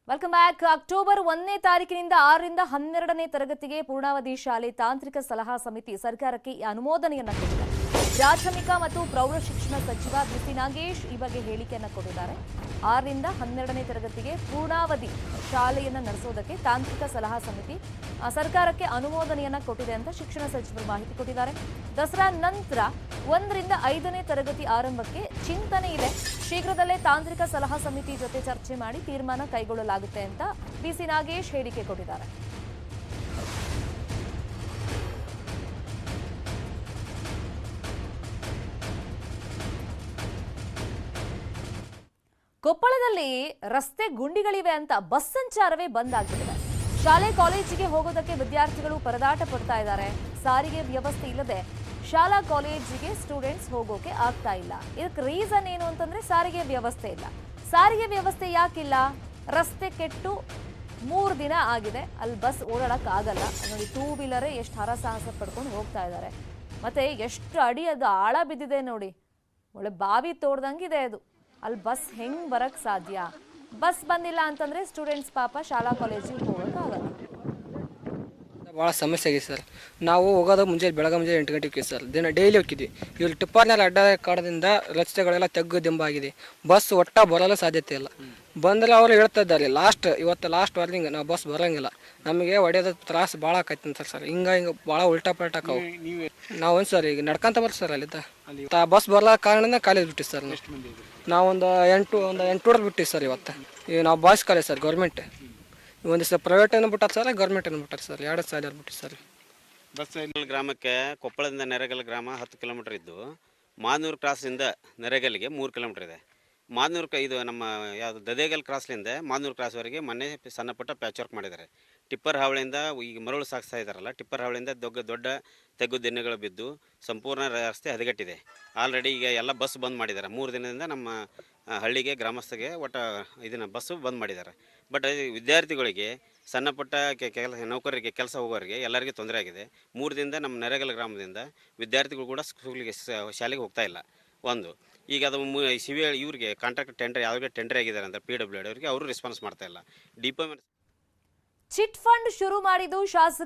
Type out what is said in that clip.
Welcome back. October 1ನೇ ತಾರೀಕಿನಿಂದ 6ರಿಂದ 12ನೇ ತರಗತಿಗೆ ಪೂರ್ಣಾವಧಿ ಶಾಲೆ ತಾಂತ್ರಿಕ ಸಲಹಾ ಸಮಿತಿ ಸರ್ಕಾರಕ್ಕೆ ಅನುಮೋದನೆಯನ್ನ ಕೊಟ್ಟಿದೆ. ಪ್ರಾಥಮಿಕ ಮತ್ತು ಪ್ರೌಢ ಶಿಕ್ಷಣ ಸಚಿವ ಬಿಸಿ ನಾಗೇಶ್ ಈ ಬಗ್ಗೆ ಹೇಳಿಕೆಯನ್ನ ಕೊಟ್ಟಿದ್ದಾರೆ. 6ರಿಂದ 12ನೇ ತರಗತಿಗೆ ಪೂರ್ಣಾವಧಿ ಶಾಲೆಯನ್ನ ನಡೆಸೋದಕ್ಕೆ ತಾಂತ್ರಿಕ ಸಲಹಾ ಸಮಿತಿ ಸರ್ಕಾರಕ್ಕೆ ಅನುಮೋದನೆಯನ್ನ ಕೊಟ್ಟಿದೆ ಅಂತ ಶಿಕ್ಷಣ ಸಚಿವರು ಮಾಹಿತಿ ಕೊಟ್ಟಿದ್ದಾರೆ. ದಸರಾ ನಂತರ 1ರಿಂದ 5ನೇ ತರಗತಿ ಆರಂಭಕ್ಕೆ ಚಿಂತನೆ ಇದೆ. ಶೀಘ್ರದಲ್ಲೇ ತಾಂತ್ರಿಕ ಸಲಹಾ ಸಮಿತಿ ಜೊತೆ ಚರ್ಚೆ ಮಾಡಿ ತೀರ್ಮಾನ ಕೈಗೊಳ್ಳಲಾಗುತ್ತೆ ಅಂತ ಬಿಸಿ ನಾಗೇಶ್ ಹೇಳಿಕೆ ಕೊಟ್ಟಿದ್ದಾರೆ. ಕೊಪ್ಪಳದಲ್ಲಿ ರಸ್ತೆ ಗುಂಡಿಗಳಿವೆ ಅಂತ ಬಸ್ ಸಂಚಾರವೇ ಬಂದ್ ಆಗಿಬಿಟ್ಟಿದೆ. ಶಾಲೆ ಕಾಲೇಜಿಗೆ ಹೋಗೋದಕ್ಕೆ ವಿದ್ಯಾರ್ಥಿಗಳು ಪರದಾಟ ಪಡ್ತಾ ಇದ್ದಾರೆ. ಸಾರಿಗೆ ವ್ಯವಸ್ಥೆ ಇಲ್ಲದೆ ಶಾಲಾ ಕಾಲೇಜಿಗೆ ಸ್ಟೂಡೆಂಟ್ಸ್ ಹೋಗೋಕೆ ಆಗ್ತಾ ಇಲ್ಲ. ಇದಕ್ಕೆ ರೀಸನ್ ಏನು ಅಂತಂದ್ರೆ ಸಾರಿಗೆ ವ್ಯವಸ್ಥೆ ಇಲ್ಲ. ಸಾರಿಗೆ ವ್ಯವಸ್ಥೆ ಯಾಕಿಲ್ಲ? ರಸ್ತೆ ಕೆಟ್ಟು 3 ದಿನ ಆಗಿದೆ, ಅಲ್ಲಿ ಬಸ್ ಓಡಾಡಕ್ ಆಗಲ್ಲ. ನೋಡಿ, 2 ವೀಲರೇ ಎಷ್ಟು ಹರಸಾಹಸ ಪಡ್ಕೊಂಡು ಹೋಗ್ತಾ ಇದ್ದಾರೆ. ಮತ್ತೆ ಎಷ್ಟು ಅಡಿ ಅದು ಆಳ ಬಿದ್ದಿದೆ ನೋಡಿ, ಒಳ್ಳೆ ಬಾವಿ ತೋಡ್ದಂಗಿದೆ ಅದು. ಅಲ್ಲಿ ಬಸ್ ಹೆಂಗ್ ಬರಕ್ ಸಾಧ್ಯ? ಬಸ್ ಬಂದಿಲ್ಲ ಅಂತಂದ್ರೆ ಸ್ಟೂಡೆಂಟ್ಸ್ ಪಾಪ ಶಾಲಾ ಕಾಲೇಜಿಗೆ ಹೋಗಕ್ ಆಗಲ್ಲ. ಭಾಳ ಸಮಸ್ಯೆ ಆಗಿದೆ ಸರ್. ನಾವು ಹೋಗೋದು ಬೆಳಗ್ಗೆ ಮುಂಜಾನೆ 8 ಗಂಟೆಗೆ ಸರ್. ಡೈಲಿ ಹೋಗ್ತಿದ್ವಿ. ಇಲ್ಲಿ ಟಿಪ್ಪರ್ನಲ್ಲಿ ಅಡ್ಡ ಕಾಡದಿಂದ ರಸ್ತೆಗಳೆಲ್ಲ ತೆಗ್ಗು ದಿಂಬಾಗಿದೆ. ಬಸ್ ಒಟ್ಟ ಬರಲು ಸಾಧ್ಯತೆ ಇಲ್ಲ. ಬಂದರೆ ಅವರು ಹೇಳ್ತಾ ಇದ್ದಾರೆ ಇವತ್ತು ಲಾಸ್ಟ್ ವಾರ್ನಿಂಗ್, ನಾವು ಬಸ್ ಬರೋಂಗಿಲ್ಲ, ನಮಗೆ ಹೊಡೆಯೋದು ತ್ರಾಸು ಭಾಳ ಆಕೈತಿ ಅಂತ ಸರ್. ಹಿಂಗೆ ಭಾಳ ಉಲ್ಟಾ ಪಲ್ಟಾಕವು. ನಾವು ಸರ್ ಈಗ ನಡ್ಕೊಂತ ಬರ್ತೀವಿ ಸರ್. ಅಲ್ಲಿದ್ದ ಬಸ್ ಬರಲ್ಲ ಕಾರಣದಿಂದ ಕಾಲೇಜ್ ಬಿಟ್ಟಿವಿ ಸರ್. ನಾವು ಒಂದು 8 ಹುಡುಗರು ಬಿಟ್ಟಿವಿ ಸರ್. ಇವತ್ತು ಈಗ ನಾವು ಬಾಯ್ಸ್ ಕಾಲೇಜ್ ಸರ್, ಗೌರ್ಮೆಂಟ್. ಒಂದು ಸರ್ ಪ್ರೈವೇಟ್ ಅನ್ನು ಬಿಟ್ಟಾರ ಸರ್, ಗೌರ್ಮೆಂಟ್ ಅನ್ನು ಬಿಟ್ಟಾರ ಸರ್. 2 ಸಾಲ ಬಿಟ್ಟು ಸರ್. ಬಸ್ ಗ್ರಾಮಕ್ಕೆ ಕೊಪ್ಪಳದಿಂದ ನೆರೆಗಲ್ ಗ್ರಾಮ 10 ಕಿಲೋಮೀಟರ್ ಇದ್ದು, ಮಾದನೂರು ಕ್ರಾಸಿಂದ ನೆರೆಗಲ್ಗೆ 3 ಕಿಲೋಮೀಟರ್ ಇದೆ. ಮಾದನೂರು ಇದು ನಮ್ಮ ಯಾವುದು ದದೇಗಲ್ ಕ್ರಾಸ್ಲಿಂದ ಮಾದನೂರು ಕ್ರಾಸ್ವರೆಗೆ ಮೊನ್ನೆ ಸಣ್ಣ ಪುಟ್ಟ ಪ್ಯಾಚ್ ವರ್ಕ್ ಮಾಡಿದ್ದಾರೆ. ಟಿಪ್ಪರ್ ಹಾವಳಿಯಿಂದ ಈಗ ಮರಳು ಸಾಗಿಸ್ತಾ ಇದ್ದಾರಲ್ಲ, ಟಿಪ್ಪರ್ ಹಾವಳಿಯಿಂದ ದೊಡ್ಡ ತೆಗ್ಗು ದಿಣ್ಣೆಗಳು ಬಿದ್ದು ಸಂಪೂರ್ಣ ರಸ್ತೆ ಹದಗೆಟ್ಟಿದೆ. ಆಲ್ರೆಡಿ ಈಗ ಎಲ್ಲ ಬಸ್ ಬಂದ್ ಮಾಡಿದ್ದಾರೆ. 3 ದಿನದಿಂದ ನಮ್ಮ ಹಳ್ಳಿಗೆ ಗ್ರಾಮಸ್ಥಗೆ ಇದನ್ನು ಬಸ್ಸು ಬಂದ್ ಮಾಡಿದ್ದಾರೆ. ಬಟ್ ವಿದ್ಯಾರ್ಥಿಗಳಿಗೆ, ಸಣ್ಣ ಪುಟ್ಟ ನೌಕರರಿಗೆ, ಕೆಲಸ ಹೋಗೋರಿಗೆ ಎಲ್ಲರಿಗೂ ತೊಂದರೆ ಆಗಿದೆ. 3 ದಿನದಿಂದ ನಮ್ಮ ನೆರೆಗಲ್ ಗ್ರಾಮದಿಂದ ವಿದ್ಯಾರ್ಥಿಗಳು ಕೂಡ ಸ್ಕೂಲಿಗೆ ಶಾಲೆಗೆ ಹೋಗ್ತಾ ಇಲ್ಲ. ಒಂದು ಈಗ ಅದು ಇವ್ರಿಗೆ ಕಾಂಟ್ರಾಕ್ಟ್ ಟೆಂಡರ್ ಯಾವ್ರಿಗೆ ಟೆಂಡರ್ ಆಗಿದ್ದಾರೆ ಅಂತ PWD ಅವರಿಗೆ ಅವರು ರೆಸ್ಪಾನ್ಸ್ ಮಾಡ್ತಾ ಇಲ್ಲ. ಡಿಪಾರ್ಟ್ಮೆಂಟ್ ಚಿಟ್ ಫಂಡ್ ಶುರು ಮಾಡಿದ್ದು ಶಾಸಕ